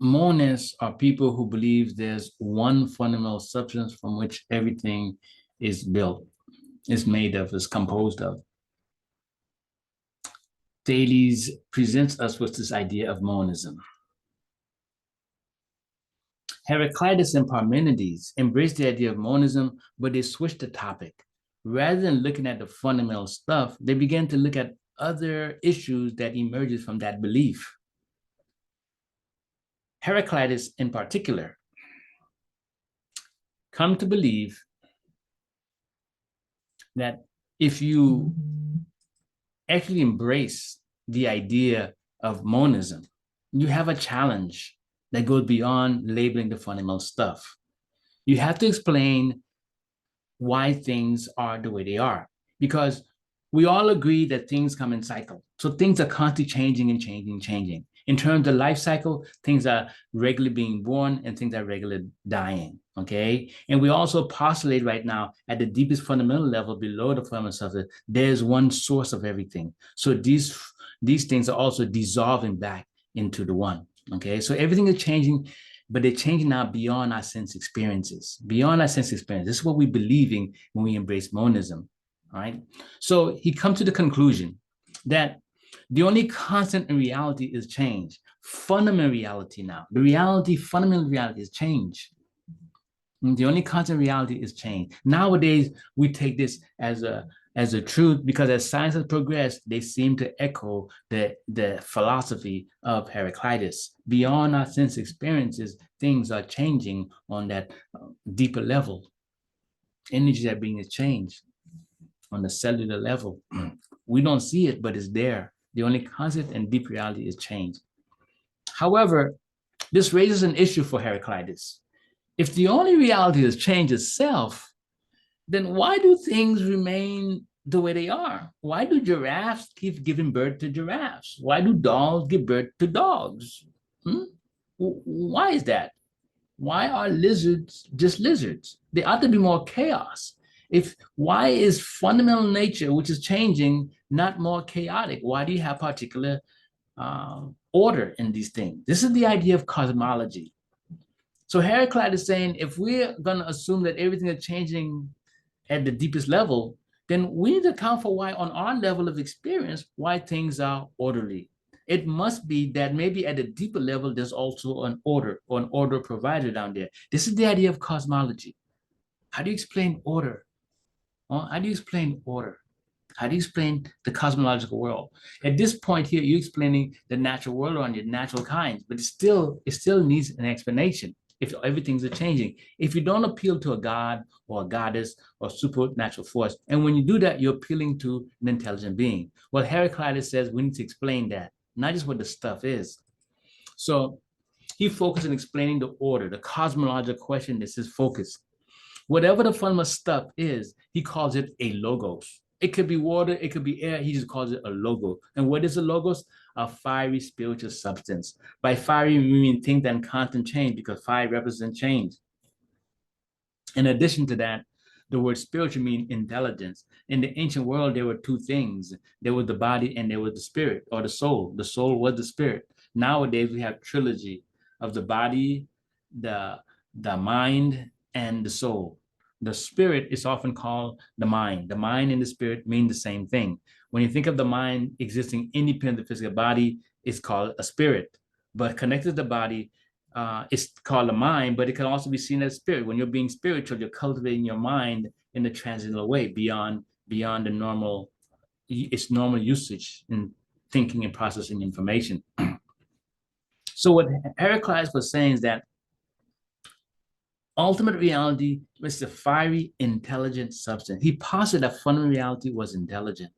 Monists are people who believe there's one fundamental substance from which everything is built, is made of, is composed of. Thales presents us with this idea of monism. Heraclitus and Parmenides embraced the idea of monism, but they switched the topic. Rather than looking at the fundamental stuff, they began to look at other issues that emerges from that belief. Heraclitus, in particular, come to believe that if you actually embrace the idea of monism, you have a challenge that goes beyond labeling the fundamental stuff. You have to explain why things are the way they are, because we all agree that things come in cycle. So things are constantly changing and changing and changing. In terms of life cycle, things are regularly being born and things are regularly dying, okay? And we also postulate right now at the deepest fundamental level below the fundamental substance, there's one source of everything. So these things are also dissolving back into the one, okay? So everything is changing, but they're changing now beyond our sense experiences. Beyond our sense experience. This is what we're believing when we embrace monism, all right? So he comes to the conclusion that the only constant in reality is change. Fundamental reality now. Fundamental reality is change. And the only constant reality is change. Nowadays, we take this as a truth because as science has progressed, they seem to echo the philosophy of Heraclitus. Beyond our sense experiences, things are changing on that deeper level. Energies are being exchanged on the cellular level. We don't see it, but it's there. The only constant and deep reality is change. However, this raises an issue for Heraclitus. If the only reality is change itself, then why do things remain the way they are? Why do giraffes keep giving birth to giraffes? Why do dogs give birth to dogs? Why is that? Why are lizards just lizards? There ought to be more chaos. Why is fundamental nature, which is changing, not more chaotic? Why do you have particular order in these things? This is the idea of cosmology. So Heraclitus is saying, if we're going to assume that everything is changing at the deepest level, then we need to account for why on our level of experience, why things are orderly. It must be that maybe at a deeper level, there's also an order or an order provided down there. This is the idea of cosmology. How do you explain order? How do you explain order? How do you explain the cosmological world? At this point here, you're explaining the natural world on your natural kinds, but it still needs an explanation if everything's changing. If you don't appeal to a god or a goddess or supernatural force, and when you do that, you're appealing to an intelligent being. Well, Heraclitus says we need to explain that, not just what the stuff is. So he focused on explaining the order, the cosmological question. This is focus. Whatever the fundamental stuff is, he calls it a logos. It could be water, it could be air. He just calls it a logo. And what is a logos? A fiery spiritual substance. By fiery, we mean things that constant change because fire represents change. In addition to that, the word spiritual means intelligence. In the ancient world, there were two things. There was the body and there was the spirit or the soul. The soul was the spirit. Nowadays, we have trilogy of the body, the mind, and the soul. The spirit is often called the mind. The mind and the spirit mean the same thing. When you think of the mind existing independent of the physical body, it's called a spirit. But connected to the body, it's called a mind, but it can also be seen as spirit. When you're being spiritual, you're cultivating your mind in a transcendental way beyond the normal, its normal usage in thinking and processing information. So what Heraclitus was saying is that ultimate reality was the fiery, intelligent substance. He posited that fundamental reality was intelligent.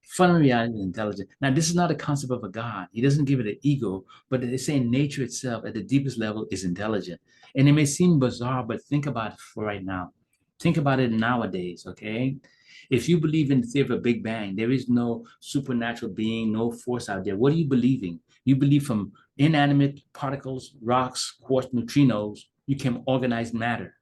Fundamental reality is intelligent. Now, this is not a concept of a God. He doesn't give it an ego, but they're saying nature itself at the deepest level is intelligent. And it may seem bizarre, but think about it for right now. Think about it nowadays, okay? If you believe in the theory of a Big Bang, there is no supernatural being, no force out there. What are you believing? You believe from inanimate particles, rocks, quartz, neutrinos, you can organize matter.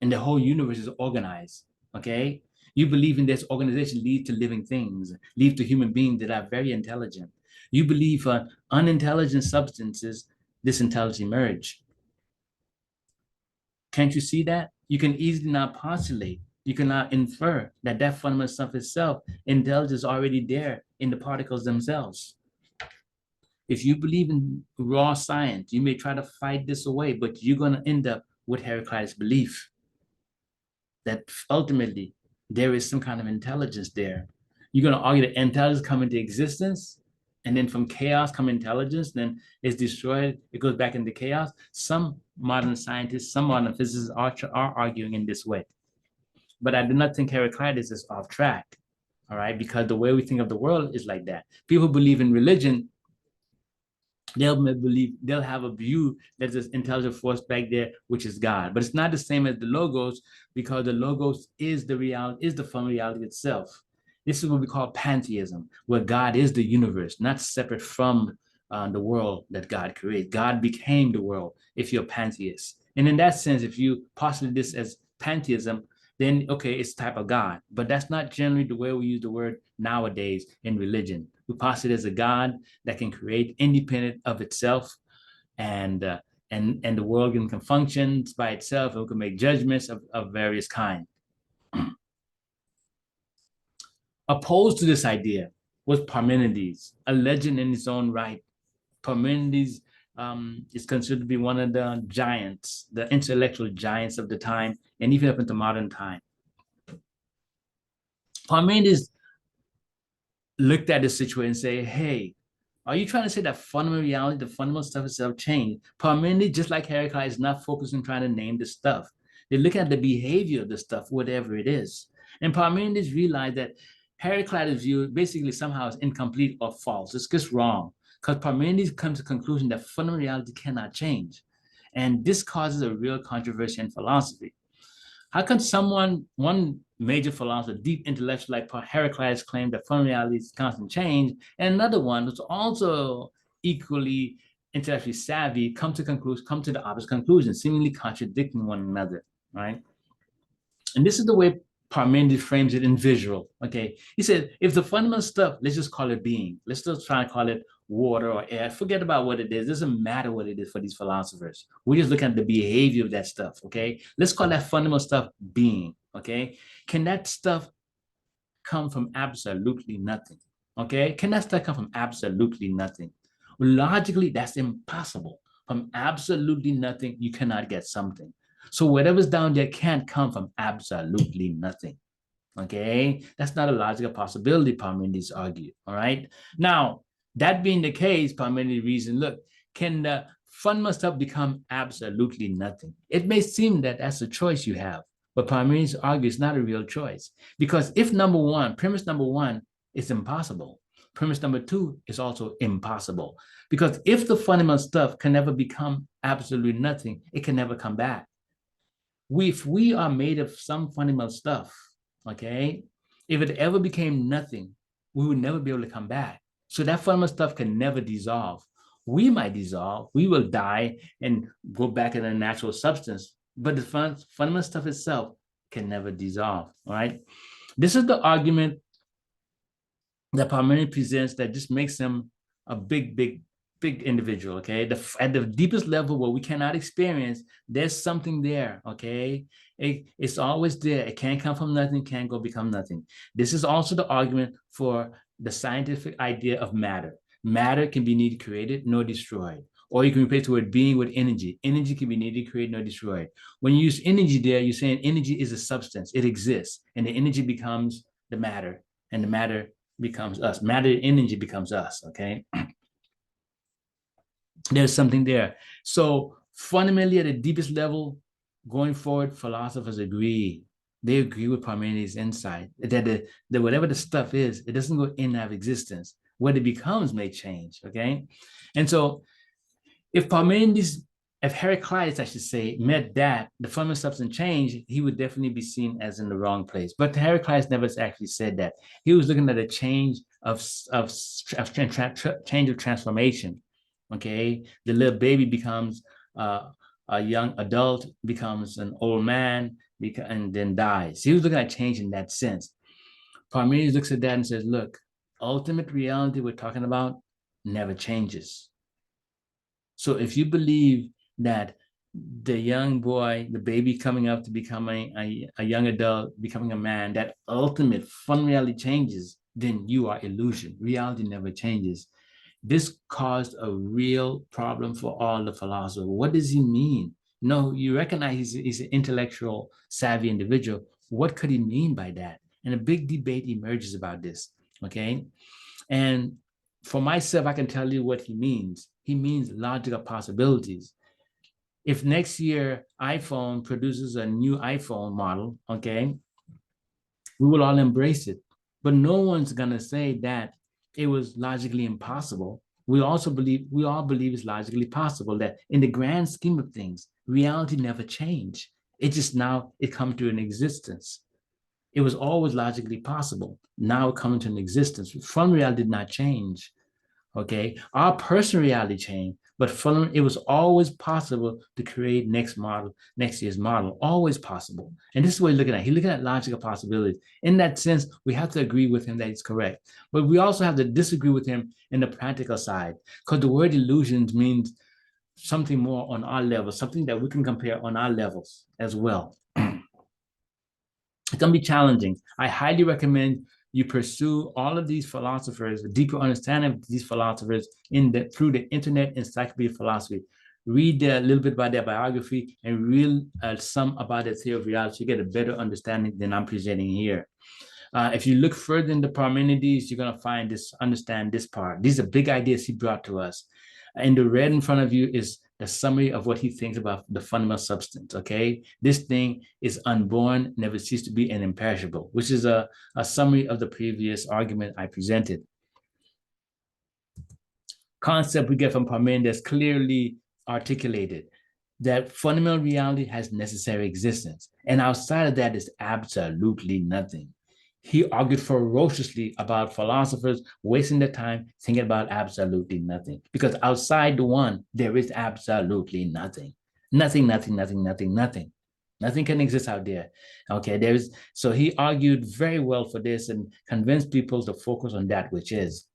And the whole universe is organized, okay? You believe in this organization leads to living things, leads to human beings that are very intelligent. You believe unintelligent substances this intelligence emerge. Can't you see that? You can easily now postulate, you can now infer that that fundamental stuff itself, intelligence is already there in the particles themselves. If you believe in raw science, you may try to fight this away, but you're going to end up with Heraclitus' belief that ultimately there is some kind of intelligence there. You're going to argue that intelligence come into existence, and then from chaos come intelligence, then it's destroyed, it goes back into chaos. Some modern scientists, some modern physicists are arguing in this way. But I do not think Heraclitus is off track, all right? Because the way we think of the world is like that. People believe in religion, they'll have a view that there's intelligent force back there, which is God. But it's not the same as the logos, because the logos is the reality, is the fundamental reality itself. This is what we call pantheism, where God is the universe, not separate from the world that God created. God became the world if you're a pantheist. And in that sense, if you postulate this as pantheism, then okay, it's type of God. But that's not generally the way we use the word nowadays in religion. We posit as a God that can create independent of itself, and the world can function by itself, and we can make judgments of various kinds. Opposed to this idea was Parmenides, a legend in his own right. Parmenides is considered to be one of the giants, the intellectual giants of the time, and even up into modern time. Parmenides looked at the situation and say, hey, are you trying to say that fundamental reality, the fundamental stuff itself changed? Parmenides, just like Heraclitus, is not focused on trying to name the stuff. They look at the behavior of the stuff, whatever it is. And Parmenides realized that Heraclitus' view basically somehow is incomplete or false. It's just wrong. Because Parmenides comes to the conclusion that fundamental reality cannot change. And this causes a real controversy in philosophy. How can one major philosopher, deep intellectual like Heraclitus, claim that fundamental reality is constant change, and another one who's also equally intellectually savvy come to the opposite conclusion, seemingly contradicting one another, right? And this is the way Parmenides frames it in visual. Okay, he said, if the fundamental stuff, let's just call it being. Let's just try and call it water or air. Forget about what it is. It doesn't matter what it is for these philosophers. We just look at the behavior of that stuff. Okay, let's call that fundamental stuff being. Okay, can that stuff come from absolutely nothing? Okay, can that stuff come from absolutely nothing? Logically, that's impossible. From absolutely nothing, you cannot get something. So whatever's down there can't come from absolutely nothing. Okay, that's not a logical possibility, Parmenides argued. All right. Now, that being the case, Parmenides reasoned, look, can the fundamental stuff become absolutely nothing? It may seem that that's a choice you have, but Parmenides argues it's not a real choice. Because if premise number one is impossible, premise number two is also impossible. Because if the fundamental stuff can never become absolutely nothing, it can never come back. If we are made of some fundamental stuff, okay, if it ever became nothing, we would never be able to come back. So that fundamental stuff can never dissolve. We might dissolve, we will die and go back in a natural substance, but the fundamental stuff itself can never dissolve, all right? This is the argument that Parmenides presents that just makes him a big individual, okay? At the deepest level where we cannot experience, there's something there, okay? It's always there. It can't come from nothing, can't go become nothing. This is also the argument for the scientific idea of matter. Matter can be neither created nor destroyed. Or you can replace the word being with energy. Energy can be neither created nor destroyed. When you use energy there, you're saying energy is a substance. It exists. And the energy becomes the matter. And the matter becomes us. Matter and energy becomes us, okay? There's something there. So fundamentally, at the deepest level, going forward, philosophers agree. They agree with Parmenides' insight that whatever the stuff is, it doesn't go in and out of existence. What it becomes may change, okay? And so if Heraclitus, I should say, meant that the fundamental substance changed, he would definitely be seen as in the wrong place. But Heraclitus never actually said that. He was looking at a change of transformation. Okay, the little baby becomes a young adult, becomes an old man, and then dies. He was looking at change in that sense. Parmenides looks at that and says, look, ultimate reality we're talking about never changes. So if you believe that the young boy, the baby coming up to becoming a young adult, becoming a man, that ultimate fun reality changes, then you are illusion. Reality never changes. This caused a real problem for all the philosophers. What does he mean? No, you recognize he's an intellectual, savvy individual. What could he mean by that? And a big debate emerges about this. Okay. And for myself, I can tell you what he means. He means logical possibilities. If next year iPhone produces a new iPhone model, okay, we will all embrace it. But no one's gonna say that it was logically impossible. We all believe it's logically possible that in the grand scheme of things, reality never changed. It just now it come to an existence. It was always logically possible. Now it comes to an existence. Fun reality did not change. Okay, our personal reality changed, but it was always possible to create next year's model, always possible. And this is what he's looking at. He's looking at logical possibilities. In that sense, we have to agree with him that he's correct, but we also have to disagree with him in the practical side, because the word illusions means something more on our level, something that we can compare on our levels as well. It's going to be challenging. I highly recommend you pursue all of these philosophers, a deeper understanding of these philosophers through the internet encyclopedia of philosophy. Read a little bit about their biography and read some about their theory of reality so you get a better understanding than I'm presenting here. If you look further into Parmenides, you're going to understand this part. These are big ideas he brought to us. And the red in front of you is the summary of what he thinks about the fundamental substance, okay? This thing is unborn, never ceased to be, and imperishable, which is a summary of the previous argument I presented. Concept we get from Parmenides clearly articulated that fundamental reality has necessary existence, and outside of that is absolutely nothing. He argued ferociously about philosophers wasting their time thinking about absolutely nothing, because outside the one, there is absolutely nothing. Nothing, nothing, nothing, nothing, nothing. Nothing can exist out there. Okay, so he argued very well for this and convinced people to focus on that which is.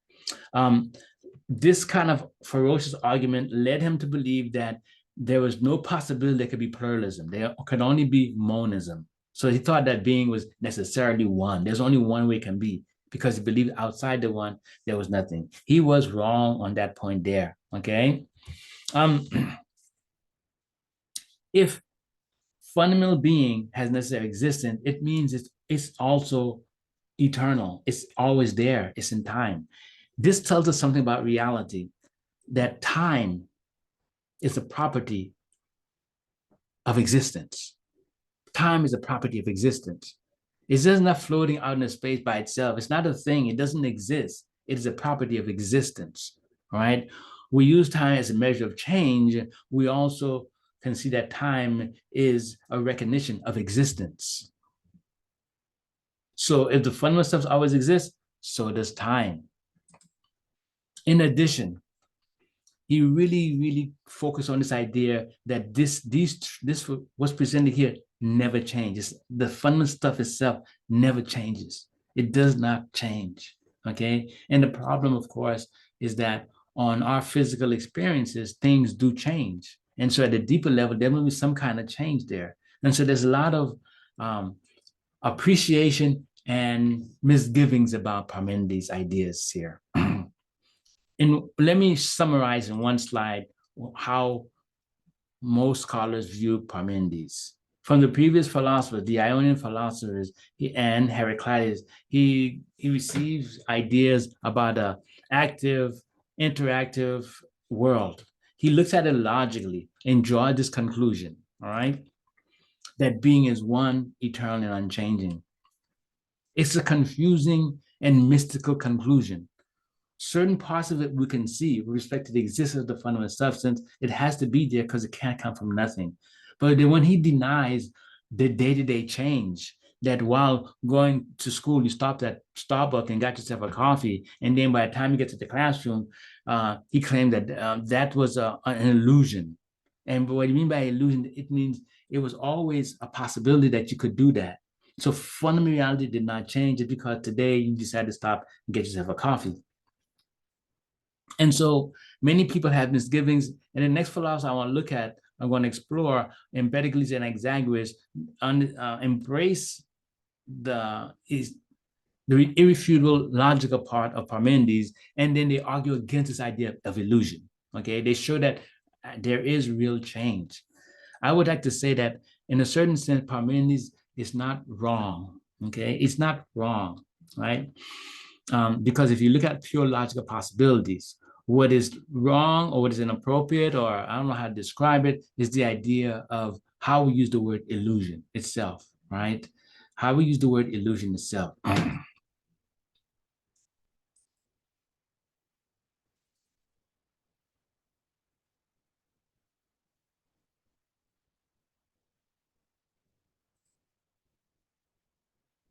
This kind of ferocious argument led him to believe that there was no possibility there could be pluralism. There could only be monism. So he thought that being was necessarily one. There's only one way it can be, because he believed outside the one, there was nothing. He was wrong on that point there, okay? If fundamental being has necessary existence, it means it's also eternal. It's always there. It's in time. This tells us something about reality, that time is a property of existence. Time is a property of existence. It's just not floating out in space by itself. It's not a thing. It doesn't exist. It is a property of existence, right? We use time as a measure of change. We also can see that time is a recognition of existence. So if the fundamental stuff always exists, so does time. In addition, he really focused on this idea that this what's presented here never changes. The fundamental stuff itself never changes. It does not change, okay? And the problem, of course, is that on our physical experiences, things do change. And so at a deeper level, there will be some kind of change there. And so there's a lot of appreciation and misgivings about Parmenides' ideas here. And let me summarize in one slide how most scholars view Parmenides. From the previous philosophers, the Ionian philosophers and Heraclitus, he receives ideas about an active, interactive world. He looks at it logically and draws this conclusion, all right? That being is one, eternal, and unchanging. It's a confusing and mystical conclusion. Certain parts of it we can see with respect to the existence of the fundamental substance. It has to be there because it can't come from nothing. But then when he denies the day-to-day change, that while going to school, you stopped at Starbucks and got yourself a coffee, and then by the time you get to the classroom, he claimed that that was an illusion. And what you mean by illusion, it means it was always a possibility that you could do that. So fundamental reality did not change just because today you decided to stop and get yourself a coffee. And so many people have misgivings. And the next philosophy I want to look at, I'm going to explore Empedocles and Anaxagoras, embrace the irrefutable logical part of Parmenides, and then they argue against this idea of illusion. Okay, they show that there is real change. I would like to say that in a certain sense, Parmenides is not wrong. Okay, it's not wrong, right? Because if you look at pure logical possibilities, what is wrong or what is inappropriate, or I don't know how to describe it, is the idea of how we use the word illusion itself, right? How we use the word illusion itself.